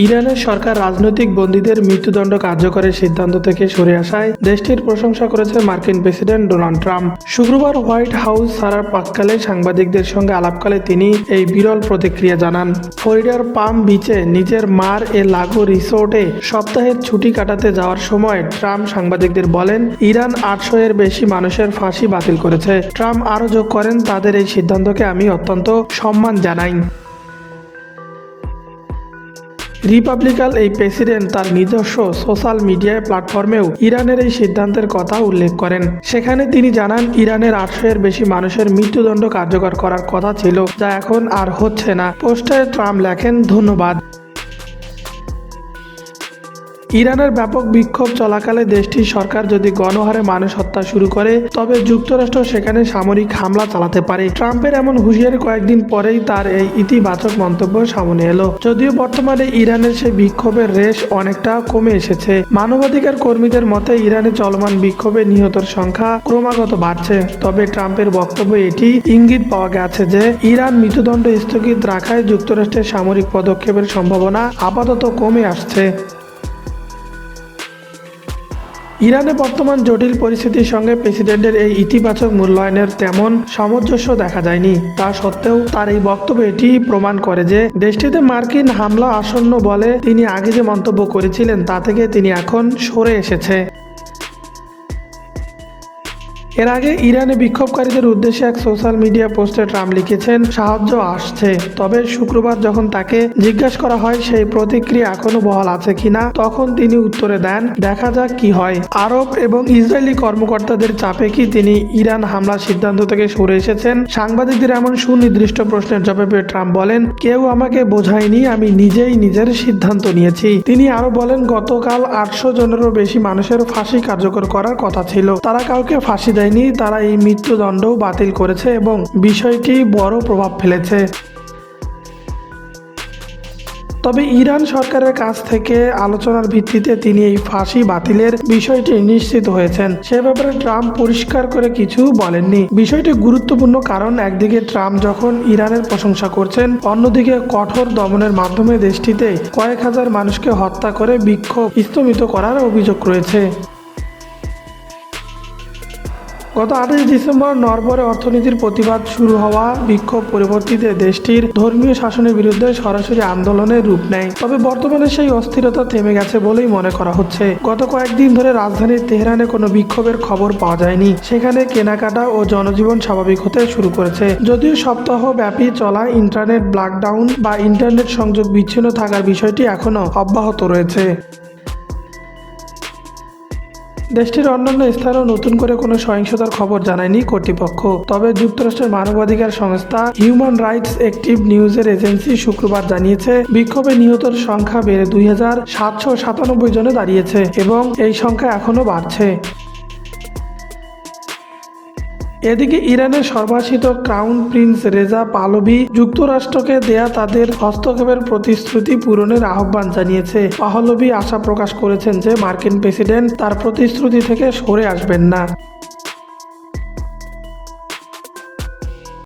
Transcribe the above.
ইরানের সরকার রাজনৈতিক বন্দীদের মৃত্যুদণ্ড কার্যকরের সিদ্ধান্ত থেকে সরে আসায় দেশটির প্রশংসা করেছে মার্কিন প্রেসিডেন্ট ডোনাল্ড ট্রাম্প। শুক্রবার হোয়াইট হাউস ছাড়ার প্রাক্কালে সাংবাদিকদের সঙ্গে আলাপকালে তিনি এই বিরল প্রতিক্রিয়া জানান। ফ্লোরিডার পাম বিচে নিজের মার এ লাগো রিসোর্টে সপ্তাহের ছুটি কাটাতে যাওয়ার সময় ট্রাম্প সাংবাদিকদের বলেন, ইরান 800 এর বেশি মানুষের ফাঁসি বাতিল করেছে। ট্রাম্প আরও যোগ করেন, তাদের এই সিদ্ধান্তকে আমি অত্যন্ত সম্মান জানাই। রিপাবলিকান এই প্রেসিডেন্ট তার নিজস্ব সোশ্যাল মিডিয়া প্ল্যাটফর্মেও ইরানের এই সিদ্ধান্তের কথা উল্লেখ করেন। সেখানে তিনি জানান, ইরানের 800 এর বেশি মানুষের মৃত্যুদণ্ড কার্যকর করার কথা ছিল, যা এখন আর হচ্ছে না। পোস্টে ট্রাম্প লেখেন, ধন্যবাদ। ইরানের ব্যাপক বিক্ষোভ চলাকালে দেশটির সরকার যদি গণহারে মানুষ হত্যা শুরু করে, তবে যুক্তরাষ্ট্র সেখানে সামরিক হামলা চালাতে পারে। ট্রাম্পের এমন হুঁশিয়ারি কয়েকদিন পরেই তার এই ইতিবাচক মন্তব্য সামনে এলো। যদিও বর্তমানে ইরানের সেই বিক্ষোভের রেশ অনেকটা কমে এসেছে। মানবাধিকার কর্মীদের মতে ইরানে চলমান বিক্ষোভে নিহতের সংখ্যা ক্রমাগত বাড়ছে। তবে ট্রাম্পের বক্তব্যে এটি ইঙ্গিত পাওয়া গেছে যে ইরান মৃত্যুদণ্ড স্থগিত রাখায় যুক্তরাষ্ট্রের সামরিক পদক্ষেপের সম্ভাবনা আপাতত কমে আসছে। ইরানে বর্তমান জটিল পরিস্থিতির সঙ্গে প্রেসিডেন্টের এই ইতিবাচক মূল্যায়নের তেমন সামঞ্জস্য দেখা যায়নি। তা সত্ত্বেও তার এই বক্তব্য এটি প্রমাণ করে যে দেশটিতে মার্কিন হামলা আসন্ন বলে তিনি আগে যে মন্তব্য করেছিলেন তা থেকে তিনি এখন সরে এসেছে। এর আগে ইরানে বিক্ষোভকারীদের উদ্দেশ্যে এক সোশ্যাল মিডিয়া পোস্টে ট্রাম্প লিখেছেন, সাহায্য আসছে। তবে শুক্রবার যখন তাকে জিজ্ঞাসা করা হয় সেই প্রতিক্রিয়া এখনো বহাল আছে কিনা, তখন তিনি উত্তরে দেন, দেখা যাক কি হয়। আরব এবং ইসরায়েলি কর্মকর্তাদের চাপে কি তিনি ইরান হামলার সিদ্ধান্ত থেকে সরে এসেছেন? সাংবাদিকদের এমন সুনির্দিষ্ট প্রশ্নের জবাবে ট্রাম্প বলেন, কেউ আমাকে বোঝায়নি, আমি নিজেই নিজের সিদ্ধান্ত নিয়েছি। তিনি আরো বলেন, গতকাল 800 জনেরও বেশি মানুষের ফাঁসি কার্যকর করার কথা ছিল। তারা কাউকে ফাঁসি দেয়, তারা এই মৃত্যুদণ্ডও বাতিল করেছে এবং বিষয়টি বড় প্রভাব ফেলেছে। তবে ইরান সরকারের কাছ থেকে আলোচনার ভিত্তিতে তিনি এই ফাঁসি বাতিলের বিষয়টি নিশ্চিত হয়েছেন। সে ব্যাপারে ট্রাম্প পরিষ্কার করে কিছু বলেননি। বিষয়টি গুরুত্বপূর্ণ কারণ একদিকে ট্রাম্প যখন ইরানের প্রশংসা করছেন, অন্যদিকে কঠোর দমনের মাধ্যমে দেশটিতে কয়েক হাজার মানুষকে হত্যা করে বিক্ষোভ স্তমিত করার অভিযোগ রয়েছে। গত 28 ডিসেম্বর নরবরে অর্থনীতির প্রতিবাদ শুরু হওয়া বিক্ষোভ পরবর্তীতে দেশটির ধর্মীয় শাসনের বিরুদ্ধে সরাসরি আন্দোলনের রূপ নেয়। তবে বর্তমানে সেই অস্থিরতা থেমে গেছে বলেই মনে করা হচ্ছে। গত কয়েকদিন ধরে রাজধানীর তেহরানে কোনো বিক্ষোভের খবর পাওয়া যায়নি। সেখানে কেনাকাটা ও জনজীবন স্বাভাবিক হতে শুরু করেছে। যদিও সপ্তাহব্যাপী চলা ইন্টারনেট ব্ল্যাকডাউন বা ইন্টারনেট সংযোগ বিচ্ছিন্ন থাকার বিষয়টি এখনও অব্যাহত রয়েছে। দেশটির অন্যান্য স্থানেও নতুন করে কোনো সহিংসতার খবর জানায়নি কর্তৃপক্ষ। তবে যুক্তরাষ্ট্রের মানবাধিকার সংস্থা হিউম্যান রাইটস অ্যাক্টিভ নিউজের এজেন্সি শুক্রবার জানিয়েছে, বিক্ষোভে নিহতের সংখ্যা বেড়ে 2797 জনে দাঁড়িয়েছে এবং এই সংখ্যা এখনও বাড়ছে। এদিকে ইরানের সর্বাসিত ক্রাউন প্রিন্স রেজা পাহলভি যুক্তরাষ্ট্রকে দেয়া তাদের হস্তক্ষেপের প্রতিশ্রুতি পূরণের আহ্বান জানিয়েছে। পাহলভি আশা প্রকাশ করেছেন যে মার্কিন প্রেসিডেন্ট তার প্রতিশ্রুতি থেকে সরে আসবেন না।